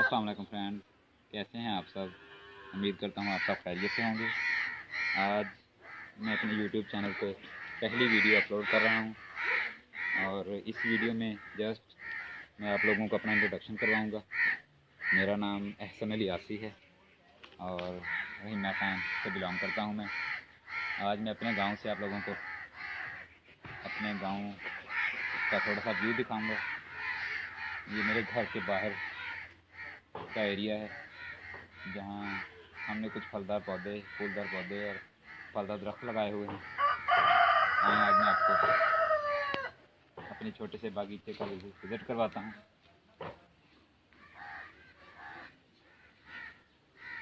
अस्सलाम वालेकुम फ्रेंड, कैसे हैं आप सब। उम्मीद करता हूँ आप सब खैरियत से होंगे। आज मैं अपने यूट्यूब चैनल पे पहली वीडियो अपलोड कर रहा हूँ और इस वीडियो में जस्ट मैं आप लोगों को अपना इंट्रोडक्शन करवाऊँगा। मेरा नाम एहसन अली यासी है और रहीमा खान से बिलोंग करता हूँ मैं। आज मैं अपने गांव से आप लोगों को अपने गांव का थोड़ा सा व्यू दिखाऊंगा। ये मेरे घर के बाहर का एरिया है जहाँ हमने कुछ फलदार पौधे, फूलदार पौधे और फलदार दरख्त लगाए हुए हैं। आज मैं आपको अपने छोटे से बागीचे का विज़िट करवाता हूँ।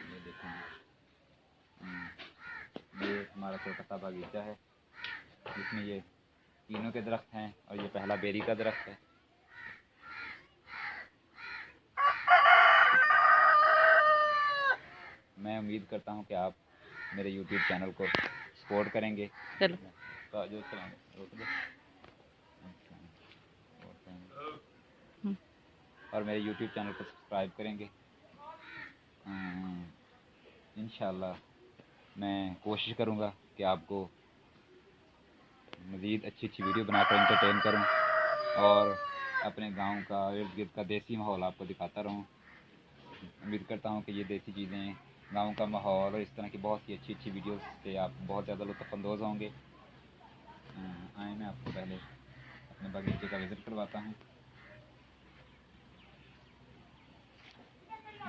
ये देखें, ये हमारा छोटा सा बागीचा है जिसमें ये तीनों के दरख्त हैं और ये पहला बेरी का दरख्त है। मैं उम्मीद करता हूँ कि आप मेरे YouTube चैनल को सपोर्ट करेंगे। चलो तो जो और मेरे YouTube चैनल को सब्सक्राइब करेंगे। इंशाल्लाह मैं कोशिश करूँगा कि आपको मज़ीद अच्छी वीडियो बनाकर एंटरटेन करूँ और अपने गांव का इर्द गिर्द का देसी माहौल आपको दिखाता रहूँ। उम्मीद करता हूँ कि ये देसी चीज़ें, गांव का माहौल और इस तरह की बहुत सी अच्छी वीडियोस से आप बहुत ज़्यादा लुत्फ़अंदोज़ होंगे। आए मैं आपको पहले अपने बगीचे का विज़िट करवाता हूँ।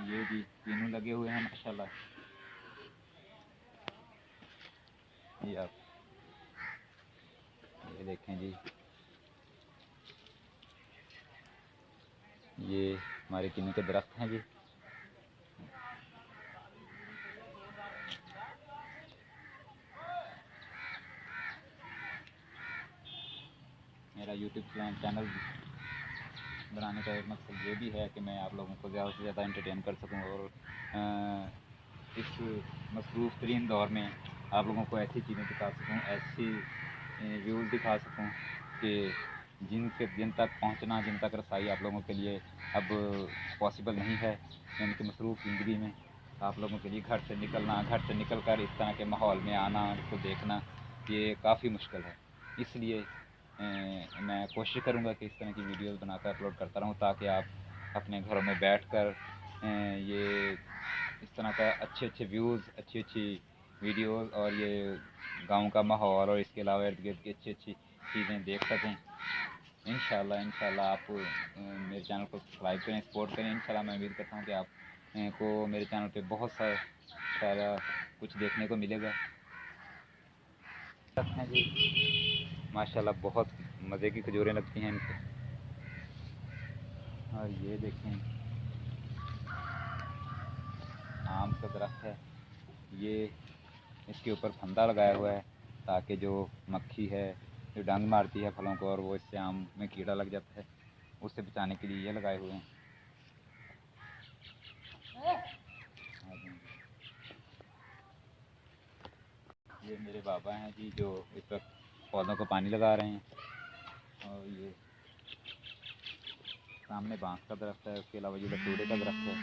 ये भी तीनों लगे हुए हैं माशाल्लाह। ये आप ये देखें जी, ये हमारे किन्नू के दरख्त हैं जी। मेरा यूट्यूब चैनल बनाने का एक मकसद ये भी है कि मैं आप लोगों को ज़्यादा से ज़्यादा एंटरटेन कर सकूं और इस मसरूफ़ तरीन दौर में आप लोगों को ऐसी चीज़ें दिखा सकूं, ऐसी व्यूज़ दिखा सकूं कि जिन तक पहुंचना, जिन तक रसाई आप लोगों के लिए अब पॉसिबल नहीं है। उनकी मसरूफ़ ज़िंदगी में आप लोगों के लिए घर से निकल कर इस तरह के माहौल में आना, इसको देखना, ये काफ़ी मुश्किल है। इसलिए मैं कोशिश करूँगा कि इस तरह की वीडियोस बनाकर अपलोड करता रहूँ ताकि आप अपने घरों में बैठकर ये इस तरह का अच्छे व्यूज़, अच्छी वीडियोस और ये गांव का माहौल और इसके अलावा इर्द गिर्द की अच्छी चीज़ें देख सकें। इंशाल्लाह आप मेरे चैनल को सब्सक्राइब करें, सपोर्ट करें। इंशाल्लाह मैं उम्मीद करता हूँ कि आप को मेरे चैनल पे बहुत सारा कुछ देखने को मिलेगा। हैं जी माशाल्लाह, बहुत मज़े की खजूरें लगती हैं इनसे। और ये देखें, आम का दरख्त है। ये इसके ऊपर फंदा लगाया हुआ है ताकि जो मक्खी है जो डंग मारती है फलों को और वो इससे आम में कीड़ा लग जाता है, उससे बचाने के लिए ये लगाए हुए हैं। ये मेरे बाबा हैं जी जो इस वक्त पौधों को पानी लगा रहे हैं। और ये सामने बांस का दरख्त है, उसके अलावा ये लसूड़े का दरख्त है,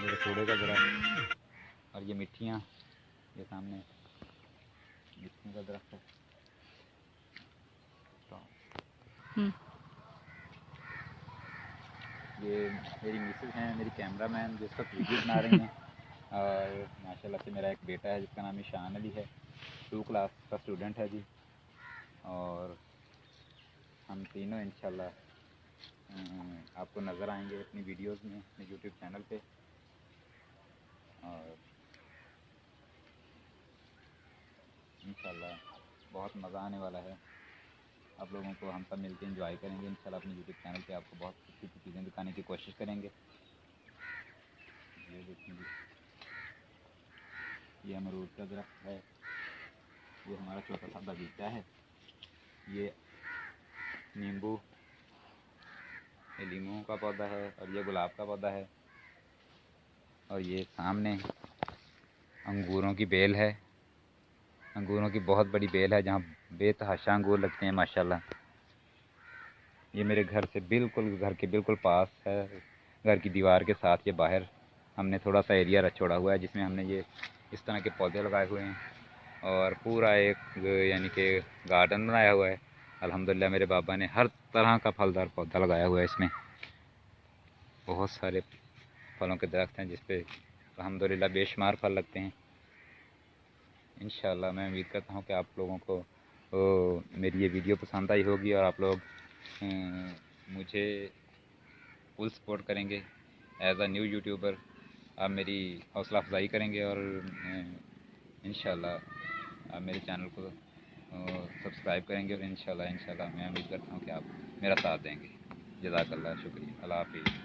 ये लसूड़े का दरख्त। और ये मिट्टियाँ, ये सामने मिट्टी का दरख्त है। ये मेरी मिसेज हैं, मेरी कैमरा मैन जो इस वक्त वीडियो बना रही हैं। और माशाल्लाह से मेरा एक बेटा है जिसका नाम ईशान अली है, 2 क्लास का स्टूडेंट है जी। और हम तीनों इंशाल्लाह आपको नज़र आएंगे अपनी वीडियोस में, अपने यूट्यूब चैनल पे। और इंशाल्लाह बहुत मज़ा आने वाला है। आप लोगों को हम सब मिलकर एंजॉय करेंगे इंशाल्लाह। अपने यूट्यूब चैनल पे आपको बहुत अच्छी चीज़ें दिखाने की कोशिश करेंगे। ये देखेंगे, ये अमरूद का दरख्त है। ये हमारा छोटा सा बगीचा है। ये नींबू, ये लीमू का पौधा है और ये गुलाब का पौधा है। और ये सामने अंगूरों की बेल है, अंगूरों की बहुत बड़ी बेल है जहाँ बेतहाशा अंगूर लगते हैं माशाल्लाह। ये मेरे घर के बिल्कुल पास है घर की दीवार के साथ ये बाहर हमने थोड़ा सा एरिया छोड़ा हुआ है जिसमें हमने ये इस तरह के पौधे लगाए हुए हैं और पूरा एक यानी कि गार्डन बनाया हुआ है। अल्हम्दुलिल्लाह मेरे बाबा ने हर तरह का फलदार पौधा लगाया हुआ है। इसमें बहुत सारे फलों के दरख्त हैं जिस पे अल्हम्दुलिल्लाह बेशुमार फल लगते हैं। इंशाल्लाह मैं उम्मीद करता हूँ कि आप लोगों को मेरी ये वीडियो पसंद आई होगी और आप लोग मुझे फुल सपोर्ट करेंगे। एज अ न्यू यूट्यूबर आप मेरी हौसला अफजाई करेंगे और इंशाल्लाह आप मेरे चैनल को सब्सक्राइब करेंगे और इंशाल्लाह मैं उम्मीद करता हूँ कि आप मेरा साथ देंगे। जज़ाकल्लाह, शुक्रिया, अल्लाह हाफ़िज़।